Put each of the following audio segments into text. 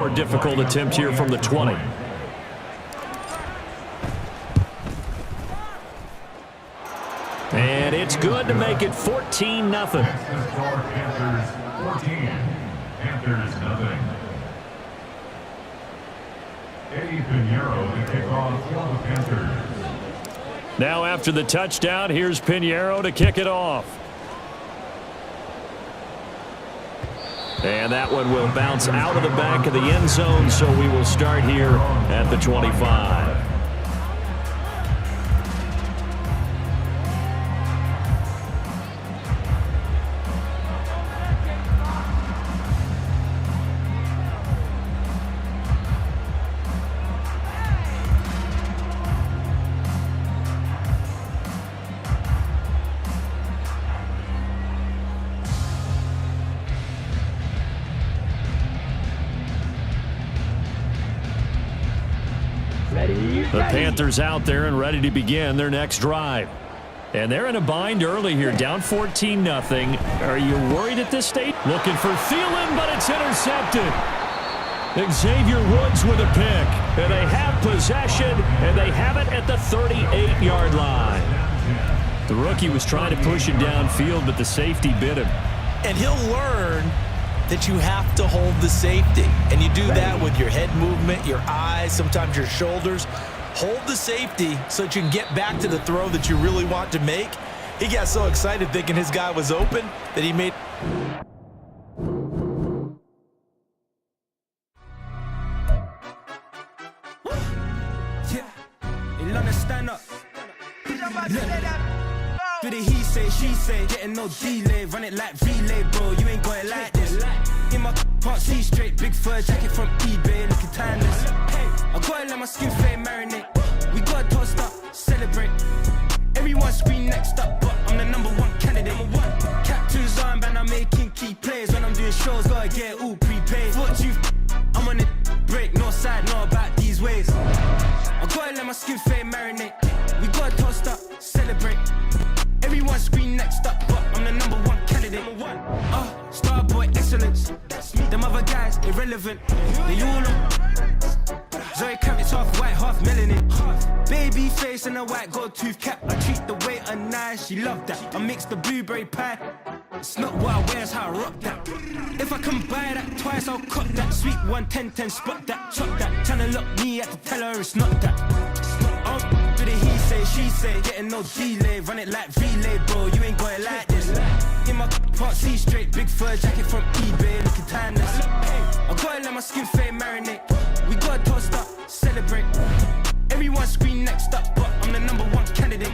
More difficult attempt here from the 20. And it's good to make it 14-0. Panthers 14, Panthers nothing. Eddie Pinheiro to kick off for the Panthers. Now after the touchdown, here's Pinheiro to kick it off. And that one will bounce out of the back of the end zone, so we will start here at the 25. The Panthers out there and ready to begin their next drive. And they're in a bind early here, down 14-0. Are you worried at this stage? Looking for Thielen, but it's intercepted. Xavier Woods with a pick. And they have possession, and they have it at the 38-yard line. The rookie was trying to push it downfield, but the safety bit him. And he'll learn that you have to hold the safety. And you do that with your head movement, your eyes, sometimes your shoulders. Hold the safety so that you can get back to the throw that you really want to make. He got so excited thinking his guy was open that he made... Do the he say, she say, getting no delay, run it like relay, bro, you ain't got it like this. In my can't see straight, big fur jacket from eBay, looking timeless. I gotta let my skin fade marinate, we gotta toast up, celebrate. Everyone scream next up, but I'm the #1 candidate. Captain's armband, I'm making key plays, when I'm doing shows, gotta get all prepaid. What you I'm on it, break, no side, know about these ways. I gotta let my skin fade marinate, we gotta toast up, celebrate. Everyone scream next up, but I'm the #1 candidate. Starboy excellence. Them other guys irrelevant. They all know. Zoe Kravitz half white, half melanin. Baby face and a white gold tooth cap. I treat the waiter nice, she love that. I mix the blueberry pie. It's not what I wear, it's how I rock that. If I can buy that twice, I'll cut that. Sweet 110, spot that, chop that. Tryna lock me, I have to tell her it's not that. Do the he say, she say, getting no delay, run it like relay, bro, you ain't got it like this. In my can't see straight, big fur jacket from eBay, looking timeless. I gotta let my skin fade marinate, we gotta toast up, celebrate. Everyone scream next up, but I'm the #1 candidate.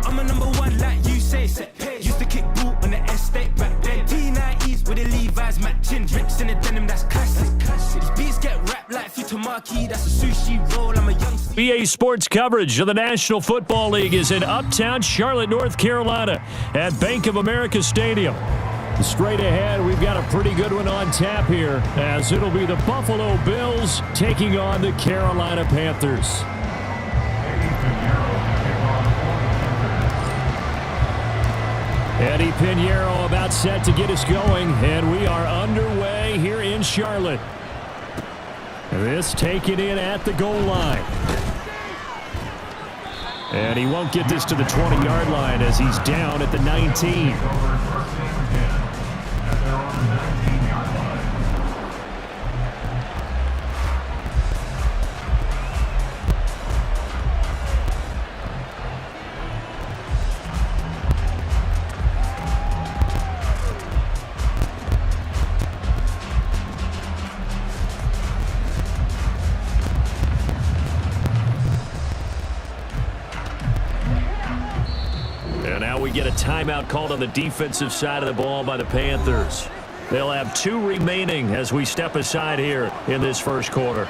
I'm a #1 like you say, set pace. Used to kick ball on the estate back then. T90s with the Levi's matching, drips in the denim, that's classic. These beats get wrapped like Futamaki, that's a sushi roll, I'm a young... BA Sports coverage of the National Football League is in uptown Charlotte, North Carolina at Bank of America Stadium. Straight ahead, we've got a pretty good one on tap here, as it'll be the Buffalo Bills taking on the Carolina Panthers. Eddie Pinheiro about set to get us going, and we are underway here in Charlotte. This taken in at the goal line. And he won't get this to the 20-yard line as he's down at the 19. Get a timeout called on the defensive side of the ball by the Panthers. They'll have 2 remaining as we step aside here in this first quarter.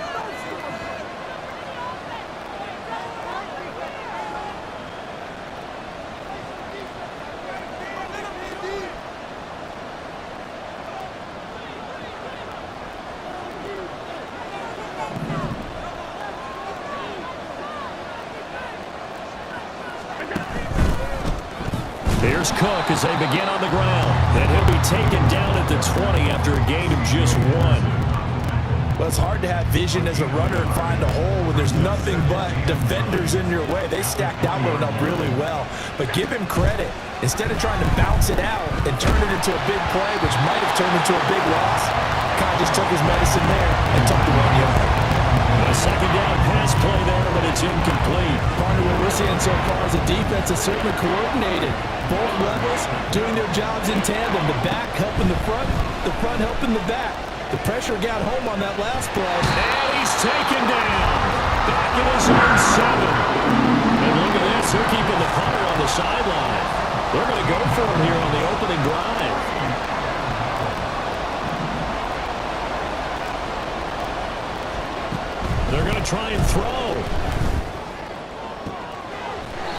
Here's Cook as they begin on the ground. And he'll be taken down at the 20 after a gain of just 1. Well, it's hard to have vision as a runner and find a hole when there's nothing but defenders in your way. They stacked that one up really well. But give him credit. Instead of trying to bounce it out and turn it into a big play, which might have turned into a big loss, kind of just took his medicine there and took the 1 yard. A second down pass play there, but it's incomplete. Partner, what we're seeing so far is the defense is certainly coordinated. Both levels doing their jobs in tandem. The back helping the front helping the back. The pressure got home on that last play. And he's taken down. Back in his own 7. And look at this. They're keeping the punter on the sideline. They're going to go for him here on the opening drive. They're going to try and throw.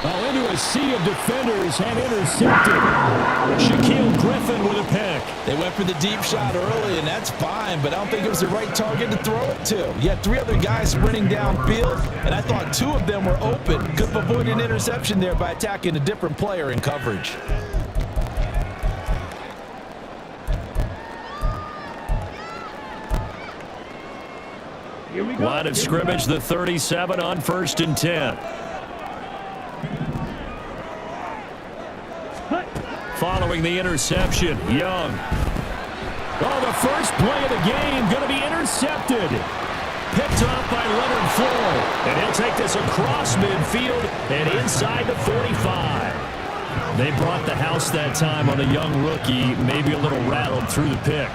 Oh, into a sea of defenders and intercepted. Shaquille Griffin with a pick. They went for the deep shot early, and that's fine, but I don't think it was the right target to throw it to. You had 3 other guys sprinting downfield, and I thought 2 of them were open. Could have avoided an interception there by attacking a different player in coverage. Line of scrimmage, the 37 on 1st and 10. Following the interception, Young. Oh, the first play of the game going to be intercepted. Picked off by Leonard Floyd. And he'll take this across midfield and inside the 45. They brought the house that time on a young rookie, maybe a little rattled through the pick.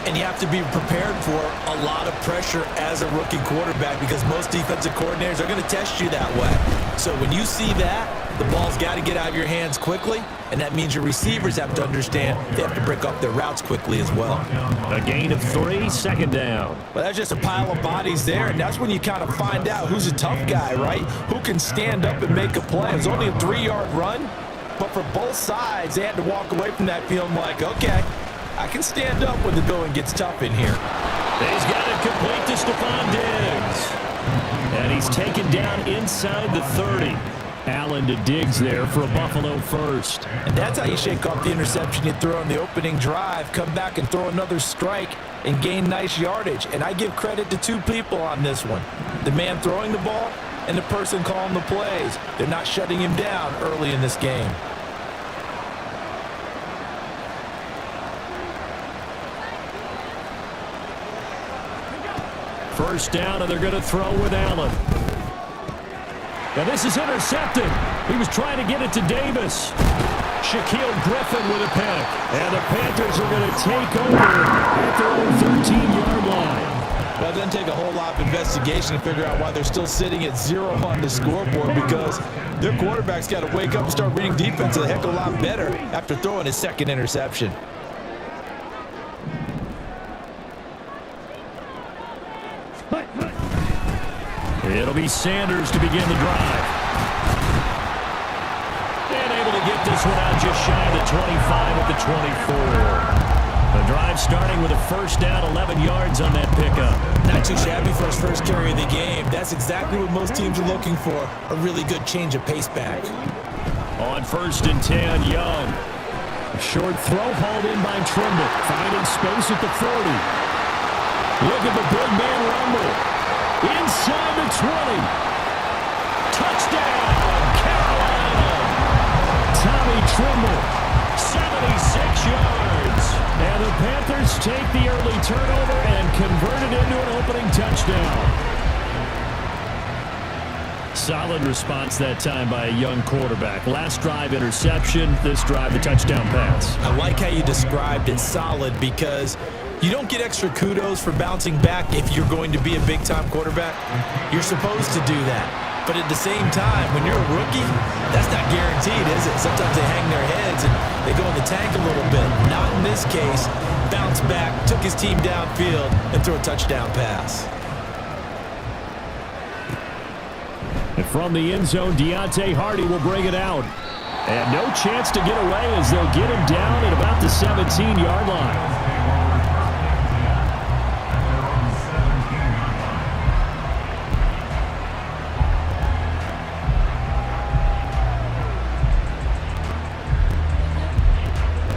And you have to be prepared for a lot of pressure as a rookie quarterback because most defensive coordinators are going to test you that way. So when you see that, the ball's got to get out of your hands quickly, and that means your receivers have to understand they have to break up their routes quickly as well. A gain of 3, second down. Well, that's just a pile of bodies there, and that's when you kind of find out who's a tough guy, right? Who can stand up and make a play. It was only a 3-yard run, but for both sides, they had to walk away from that feeling like, okay, I can stand up when the going gets tough in here. He's got it complete to Stephon Diggs. And he's taken down inside the 30. Allen to Diggs there for a Buffalo first. And that's how you shake off the interception you throw on the opening drive. Come back and throw another strike and gain nice yardage. And I give credit to 2 people on this one. The man throwing the ball and the person calling the plays. They're not shutting him down early in this game. First down, and they're going to throw with Allen. Now this is intercepted. He was trying to get it to Davis. Shaquille Griffin with a pick. And the Panthers are going to take over at their own 13-yard line. Well, it doesn't take a whole lot of investigation to figure out why they're still sitting at 0 on the scoreboard because their quarterback's got to wake up and start reading defense a heck of a lot better after throwing his second interception. It'll be Sanders to begin the drive. And able to get this one out just shy of the 25 at the 24. The drive starting with a first down, 11 yards on that pickup. Not too shabby for his first carry of the game. That's exactly what most teams are looking for, a really good change of pace back. On 1st and 10, Young. A short throw hauled in by Trimble, finding space at the 40. Look at the big man rumble. Inside the 20. Touchdown, Carolina. Tommy Trimble, 76 yards. And the Panthers take the early turnover and convert it into an opening touchdown. Solid response that time by a young quarterback. Last drive, interception. This drive, the touchdown pass. I like how you described it, solid, because you don't get extra kudos for bouncing back if you're going to be a big-time quarterback. You're supposed to do that. But at the same time, when you're a rookie, that's not guaranteed, is it? Sometimes they hang their heads and they go in the tank a little bit. Not in this case. Bounced back, took his team downfield, and threw a touchdown pass. And from the end zone, Deontay Hardy will bring it out. And no chance to get away as they'll get him down at about the 17-yard line.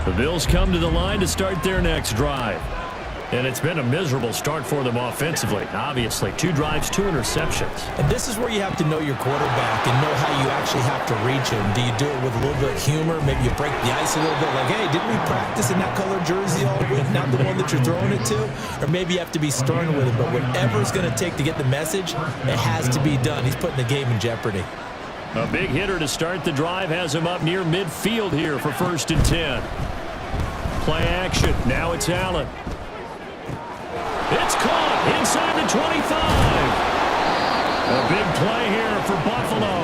The Bills come to the line to start their next drive. And it's been a miserable start for them offensively. Obviously, 2 drives, 2 interceptions. And this is where you have to know your quarterback and know how you actually have to reach him. Do you do it with a little bit of humor? Maybe you break the ice a little bit like, hey, didn't we practice in that color jersey all week, not the one that you're throwing it to? Or maybe you have to be stern with him. But whatever it's going to take to get the message, it has to be done. He's putting the game in jeopardy. A big hitter to start the drive has him up near midfield here for 1st and 10. Play action. Now it's Allen. It's caught inside the 25. A big play here for Buffalo.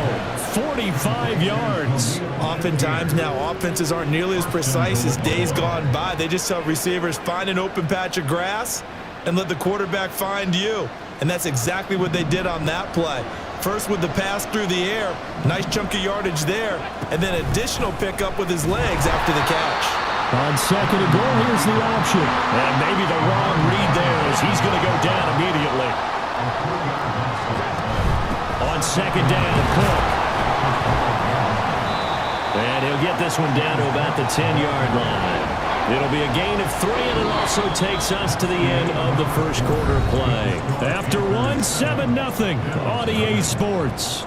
45 yards. Oftentimes now, offenses aren't nearly as precise as days gone by. They just tell receivers, find an open patch of grass and let the quarterback find you. And that's exactly what they did on that play. First with the pass through the air, nice chunk of yardage there, and then additional pickup with his legs after the catch. On 2nd and goal, here's the option. And maybe the wrong read there as he's going to go down immediately. On 2nd down, Cook. And he'll get this one down to about the 10-yard line. It'll be a gain of 3, and it also takes us to the end of the first quarter play. After 1, 7-0 on EA Sports.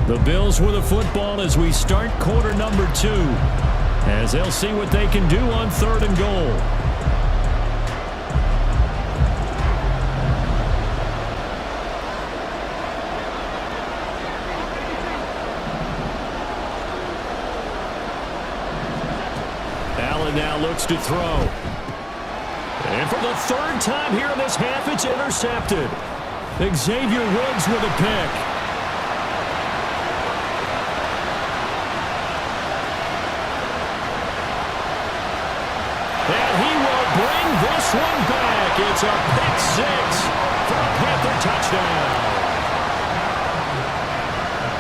The Bills with a football as we start quarter number 2, as they'll see what they can do on 3rd and goal. Allen now looks to throw. And for the 3rd time here in this half, it's intercepted. Xavier Woods with a pick. This one back. It's a pick 6 for a Panther touchdown.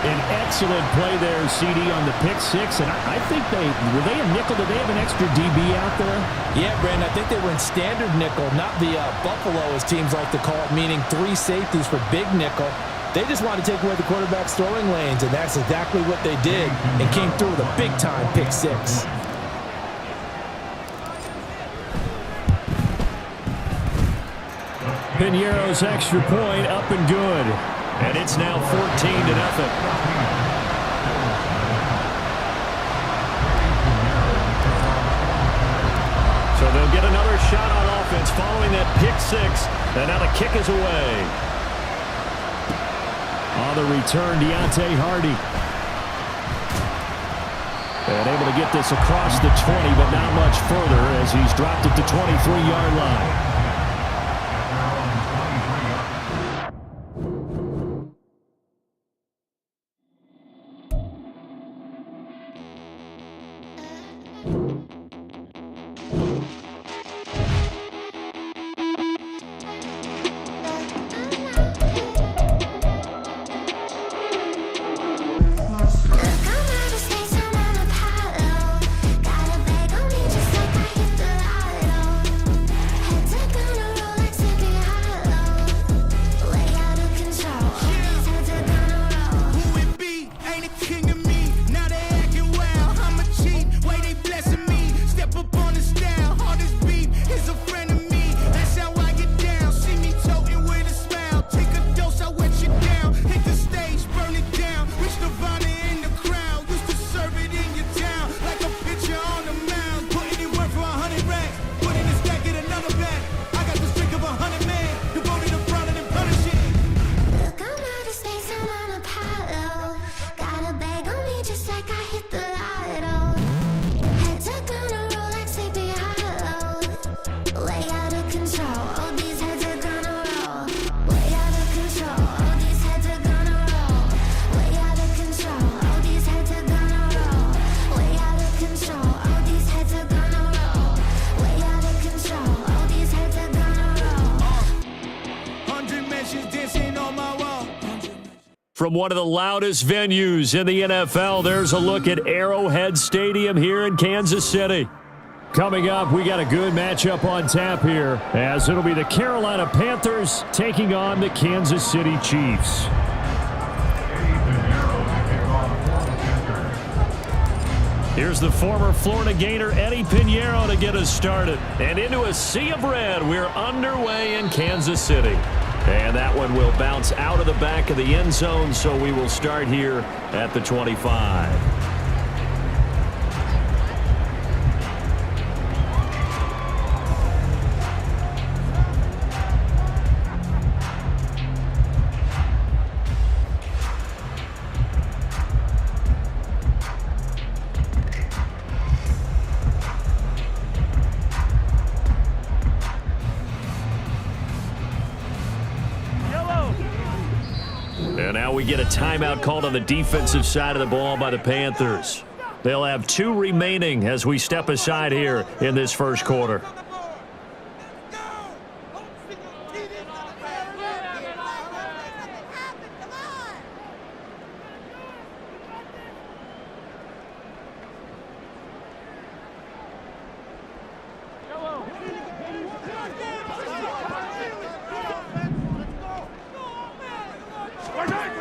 An excellent play there, CD, on the pick 6. And I think were they a nickel? Did they have an extra DB out there? Yeah, Brandon, I think they were in standard nickel, not the Buffalo, as teams like to call it, meaning 3 safeties for big nickel. They just wanted to take away the quarterback's throwing lanes, and that's exactly what they did, and came through with a big-time pick 6. Piñeiro's extra point up and good. And it's now 14-0. So they'll get another shot on offense following that pick 6. And now the kick is away. On the return, Deontay Hardy. And able to get this across the 20, but not much further as he's dropped at the 23-yard line. From one of the loudest venues in the NFL, there's a look at Arrowhead Stadium here in Kansas City. Coming up, we got a good matchup on tap here, as it'll be the Carolina Panthers taking on the Kansas City Here's the former Florida Gator Eddie Pinheiro to get us started. And into a sea of red, we're underway in Kansas City. And that one will bounce out of the back of the end zone, so we will start here at the 25. And now we get a timeout called on the defensive side of the ball by the Panthers. They'll have 2 remaining as we step aside here in this first quarter.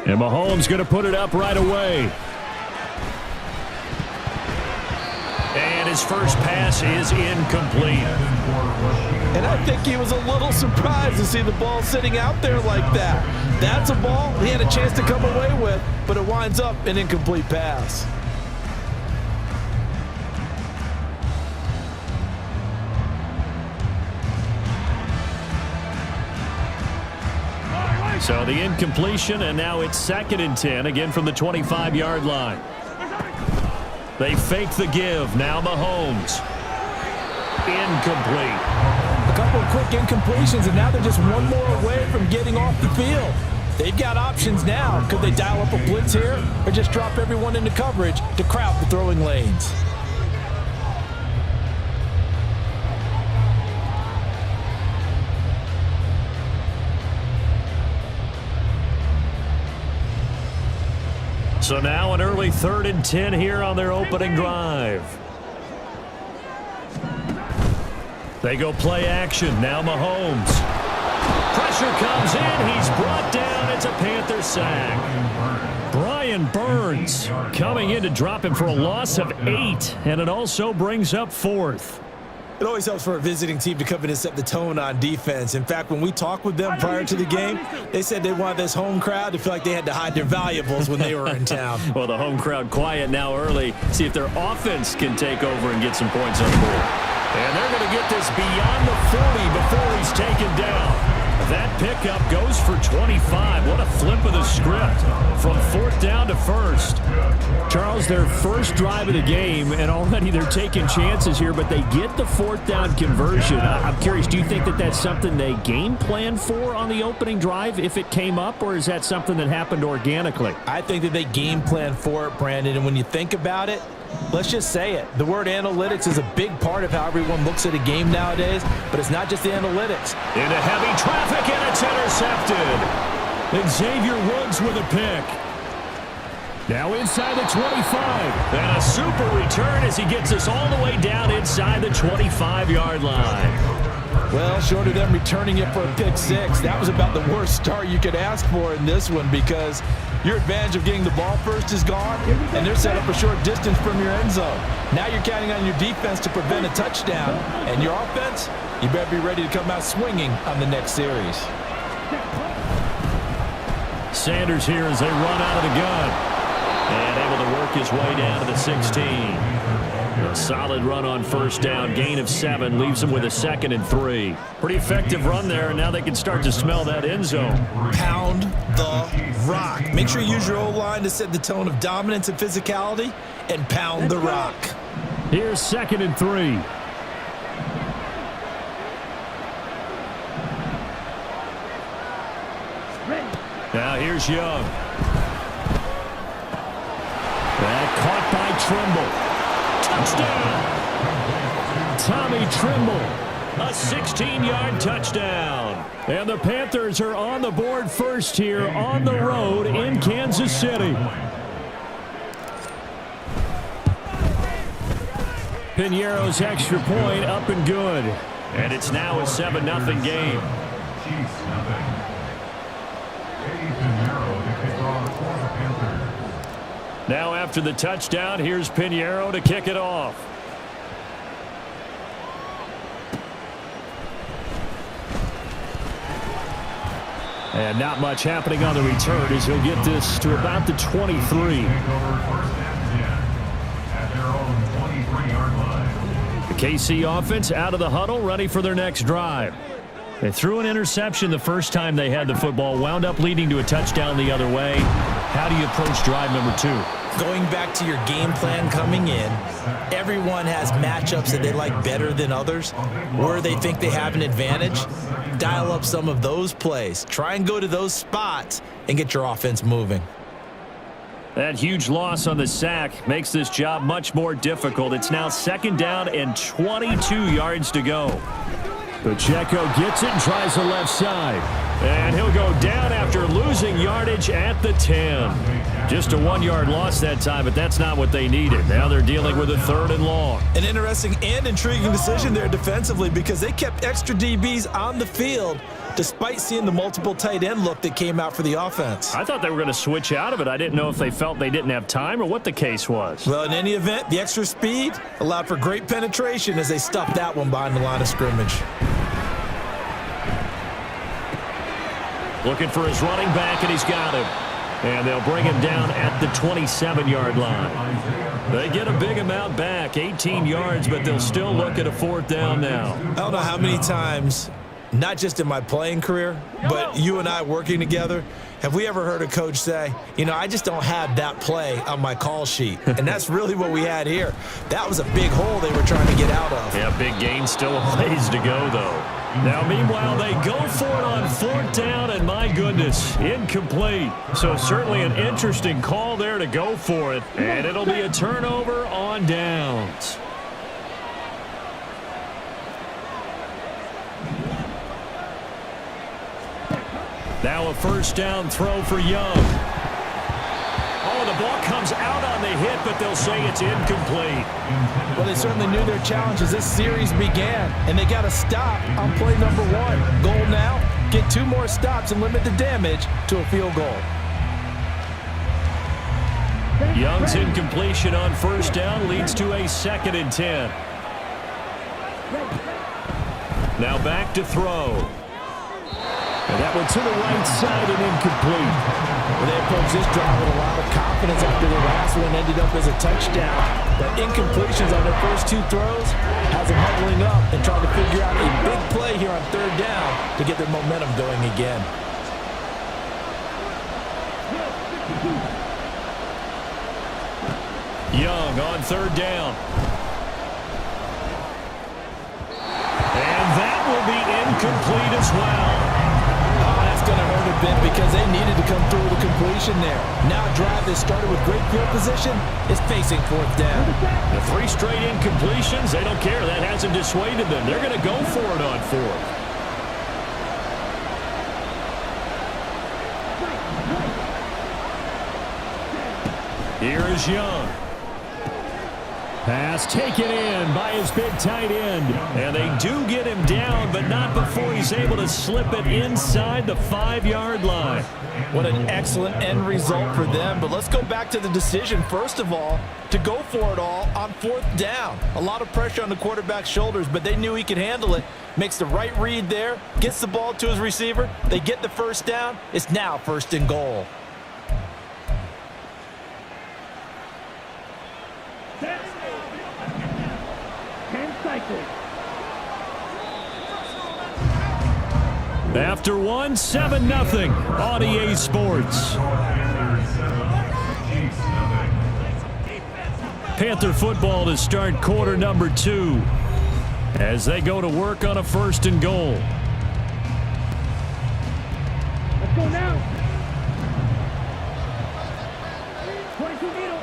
And Mahomes going to put it up right away. And his first pass is incomplete. And I think he was a little surprised to see the ball sitting out there like that. That's a ball he had a chance to come away with, but it winds up an incomplete pass. So the incompletion, and now it's 2nd and 10, again from the 25-yard line. They fake the give. Now Mahomes. Incomplete. A couple of quick incompletions, and now they're just one more away from getting off the field. They've got options now. Could they dial up a blitz here or just drop everyone into coverage to crowd the throwing lanes? So now an early 3rd and 10 here on their opening drive. They go play action. Now Mahomes. Pressure comes in. He's brought down. It's a Panther sack. Brian Burns coming in to drop him for a loss of 8. And it also brings up 4th. It always helps for a visiting team to come in and set the tone on defense. In fact, when we talked with them prior to the game, they said they wanted this home crowd to feel like they had to hide their valuables when they were in town. Well, the home crowd quiet now early. See if their offense can take over and get some points on the board. And they're going to get this beyond the 40 before he's taken down. That pickup goes for 25. What a flip of the script from 4th down to 1st. Charles, their first drive of the game, and already they're taking chances here, but they get the 4th down conversion. I'm curious, do you think that that's something they game planned for on the opening drive if it came up, or is that something that happened organically? I think that they game planned for it, Brandon, and when you think about it, let's just say it. The word analytics is a big part of how everyone looks at a game nowadays, but it's not just the analytics. Into heavy traffic, and it's intercepted. And Xavier Woods with a pick. Now inside the 25. And a super return as he gets us all the way down inside the 25-yard line. Well, short of them returning it for a pick 6, that was about the worst start you could ask for in this one because your advantage of getting the ball first is gone, and they're set up a short distance from your end zone. Now you're counting on your defense to prevent a touchdown, and your offense, you better be ready to come out swinging on the next series. Sanders here as they run out of the gun. And able to work his way down to the 16. A solid run on 1st down. Gain of 7. Leaves him with a 2nd and 3. Pretty effective run there, and now they can start to smell that end zone. Pound the rock. Make sure you use your O-line to set the tone of dominance and physicality, and pound the rock. Here's 2nd and 3. Now here's Young. That caught by Trimble. Touchdown. Tommy Trimble. A 16-yard touchdown. And the Panthers are on the board first here on the road in Kansas City. Pinheiro's extra point up and good. And it's now a 7-0 game. Now after the touchdown, here's Pinheiro to kick it off. And not much happening on the return as he'll get this to about the 23. The KC offense out of the huddle, ready for their next drive. They threw an interception the first time they had the football, wound up leading to a touchdown the other way. How do you approach drive number 2? Going back to your game plan coming in, everyone has matchups that they like better than others. Where they think they have an advantage, dial up some of those plays. Try and go to those spots and get your offense moving. That huge loss on the sack makes this job much more difficult. It's now 2nd down and 22 yards to go. Pacheco gets it and tries the left side. And he'll go down after losing yardage at the 10. Just a 1-yard loss that time, but that's not what they needed. Now they're dealing with a 3rd and long. An interesting and intriguing decision there defensively because they kept extra DBs on the field despite seeing the multiple tight end look that came out for the offense. I thought they were going to switch out of it. I didn't know if they felt they didn't have time or what the case was. Well, in any event, the extra speed allowed for great penetration as they stuffed that one behind the line of scrimmage. Looking for his running back, and he's got him. And they'll bring him down at the 27-yard line. They get a big amount back, 18 yards, but they'll still look at a 4th down now. I don't know how many times, not just in my playing career, but you and I working together, have we ever heard a coach say, you know, I just don't have that play on my call sheet. And that's really what we had here. That was a big hole they were trying to get out of. Yeah, big gain, still a ways to go, though. Now, meanwhile, they go for it on 4th down, and my goodness, incomplete. So certainly an interesting call there to go for it, and it'll be a turnover on downs. Now a 1st down throw for Young. Oh, the ball comes out on the hit, but they'll say it's incomplete. Well, they certainly knew their challenge as this series began, and they got to stop on play number 1. Goal now, get 2 more stops and limit the damage to a field goal. Young's incompletion on 1st down leads to a 2nd and 10. Now back to throw. And that one to the right side and incomplete. Well, they approached this drive with a lot of confidence after the last one ended up as a touchdown. But incompletions on their first 2 throws has them huddling up and trying to figure out a big play here on 3rd down to get their momentum going again. Young on 3rd down. And that will be incomplete as well. Going to hurt a bit because they needed to come through with a completion there. Now a drive that started with great field position is facing 4th down. The 3 straight incompletions, they don't care. That hasn't dissuaded them. They're going to go for it on 4th. Here is Young. Pass taken in by his big tight end. And they do get him down, but not before he's able to slip it inside the 5-yard line. What an excellent end result for them. But let's go back to the decision, first of all, to go for it all on 4th down. A lot of pressure on the quarterback's shoulders, but they knew he could handle it. Makes the right read there, gets the ball to his receiver. They get the 1st down. It's now 1st and goal. After 1, 7-0 on EA Sports. Panther football to start quarter number 2 as they go to work on a 1st and goal. Let's go now. 22 middle.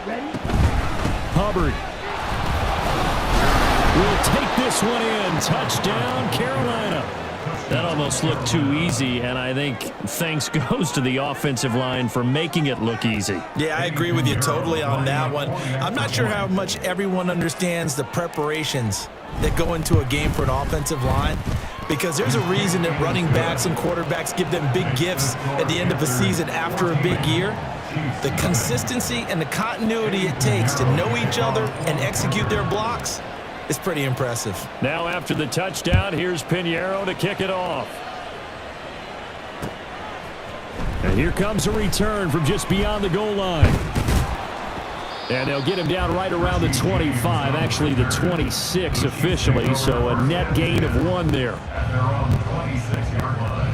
Ready? Hubbard will take this one in. Touchdown, Carolina. That almost looked too easy, and I think thanks goes to the offensive line for making it look easy. Yeah, I agree with you totally on that one. I'm not sure how much everyone understands the preparations that go into a game for an offensive line. because there's a reason that running backs and quarterbacks give them big gifts at the end of a season after a big year. The consistency and the continuity it takes to know each other and execute their blocks is pretty impressive. Now after the touchdown, here's Pinheiro to kick it off. And here comes a return from just beyond the goal line. And they'll get him down right around the 25, actually the 26 officially, so a net gain of 1 there. At their own 26-yard line.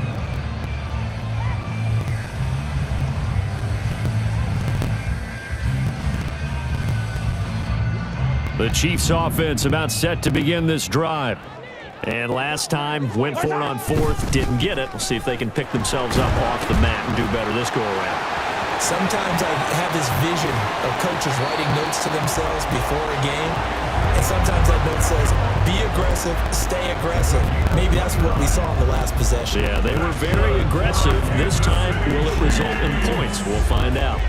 The Chiefs offense about set to begin this drive. And last time, went for it on 4th, didn't get it. We'll see if they can pick themselves up off the mat and do better this go-around. Sometimes I have this vision of coaches writing notes to themselves before a game, and sometimes that note says, be aggressive, stay aggressive. Maybe that's what we saw in the last possession. Yeah, they were very aggressive. This time, will it result in points? We'll find out.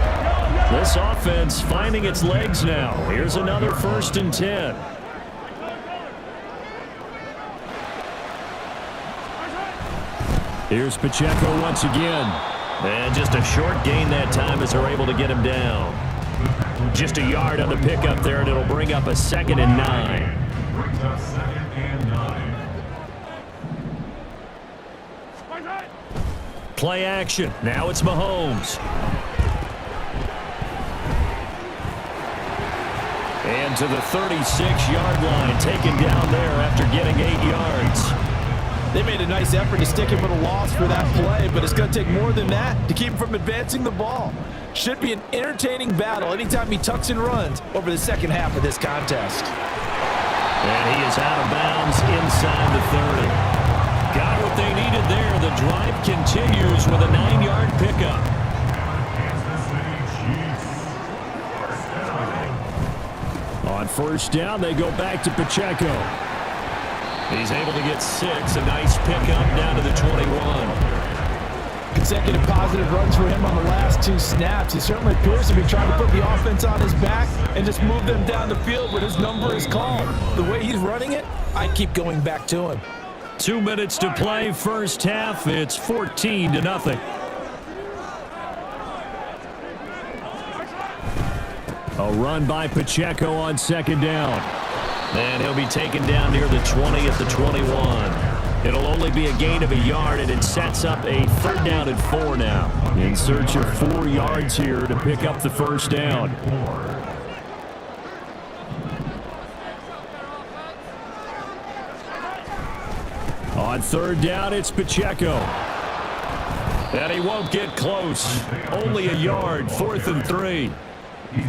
This offense finding its legs now. Here's another 1st and 10. Here's Pacheco once again. And just a short gain that time as they're able to get him down. Just a yard on the pickup there, and it'll bring up a 2nd and 9. Brings up 2nd and 9. Play action. Now it's Mahomes. And to the 36-yard line, taken down there after getting 8 yards. They made a nice effort to stick him with a loss for that play, but it's going to take more than that to keep him from advancing the ball. Should be an entertaining battle anytime he tucks and runs over the second half of this contest. And he is out of bounds inside the 30. Got what they needed there. The drive continues with a 9-yard pickup. On 1st down, they go back to Pacheco. He's able to get 6. A nice pickup down to the 21. Consecutive positive runs for him on the last 2 snaps. He certainly appears to be trying to put the offense on his back and just move them down the field when his number is called. The way he's running it, I keep going back to him. 2 minutes to play, 1st half. It's 14-0. A run by Pacheco on 2nd down. And he'll be taken down near the 20 at the 21. It'll only be a gain of a yard, and it sets up a 3rd down and 4 now. In search of 4 yards here to pick up the 1st down. On 3rd down, it's Pacheco. And he won't get close. Only a yard, 4th and 3.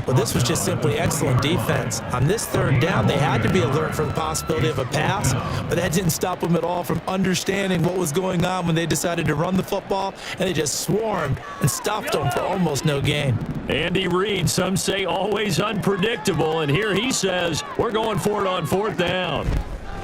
Well, this was just simply excellent defense. On this 3rd down, they had to be alert for the possibility of a pass, but that didn't stop them at all from understanding what was going on when they decided to run the football, and they just swarmed and stopped them for almost no gain. Andy Reid, some say always unpredictable, and here he says, we're going for it on 4th down.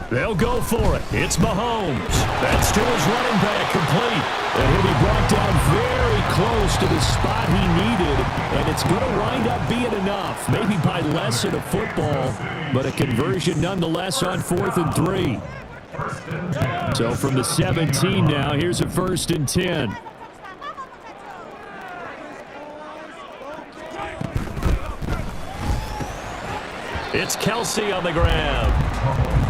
They'll go for it. It's Mahomes. That's to his running back, complete. And he'll be brought down very close to the spot he needed, and it's going to wind up being enough. Maybe by less than a football, but a conversion nonetheless on 4th and 3. So from the 17 now, here's a 1st and 10. It's Kelsey on the grab.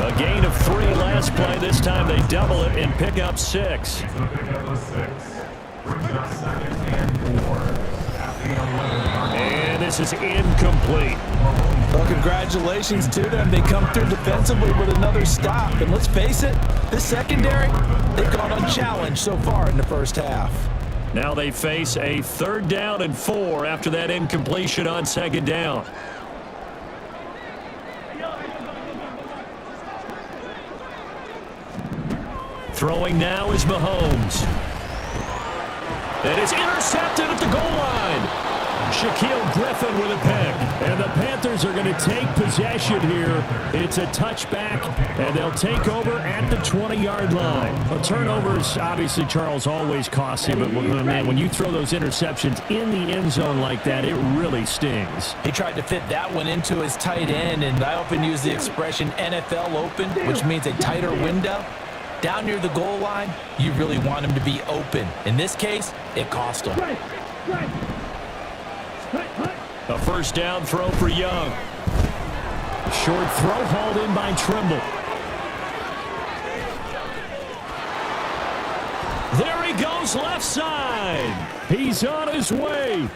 A gain of 3 last play. This time they double it and pick up 6. And this is incomplete. Well, congratulations to them. They come through defensively with another stop. And let's face it, this secondary, they've gone unchallenged so far in the 1st half. Now they face a 3rd down and 4 after that incompletion on 2nd down. Throwing now is Mahomes. And it's intercepted at the goal line. Shaquille Griffin with a pick. And the Panthers are going to take possession here. It's a touchback, and they'll take over at the 20-yard line. Well, turnovers, obviously, Charles, always cost you. But, man, when you throw those interceptions in the end zone like that, it really stings. He tried to fit that one into his tight end, and I often use the expression NFL open, which means a tighter window. Down near the goal line, you really want him to be open. In this case, it cost him. Right, right. Hut. A first down throw for Young. Short throw hauled in by Trimble. There he goes left side. He's on his way.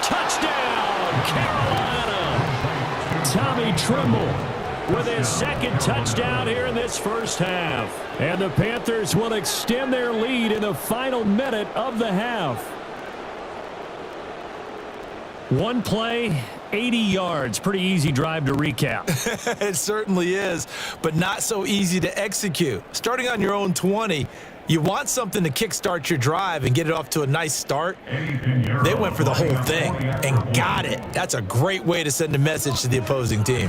Touchdown, Carolina. Tommy Trimble with his second touchdown here in this first half. And the Panthers will extend their lead in the final minute of the half. One play, 80 yards. Pretty easy drive to recap. It certainly is, but not so easy to execute. Starting on your own 20, you want something to kickstart your drive and get it off to a nice start. They went for the whole thing and got it. That's a great way to send a message to the opposing team.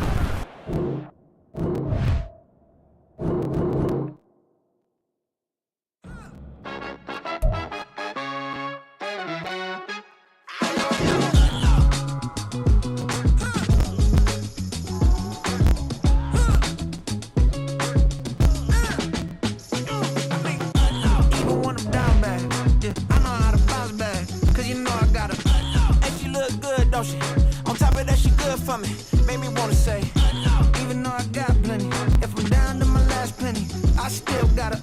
On top of that, she good for me. Made me wanna say, even though I got plenty, if I'm down to my last penny, I still gotta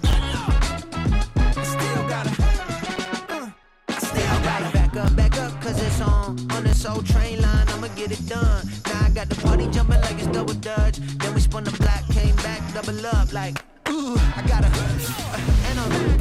back up, cause it's on this old train line, I'ma get it done. Now I got the party jumping like it's double dutch. Then we spun the block, came back, double up like, ooh, I gotta, and I'm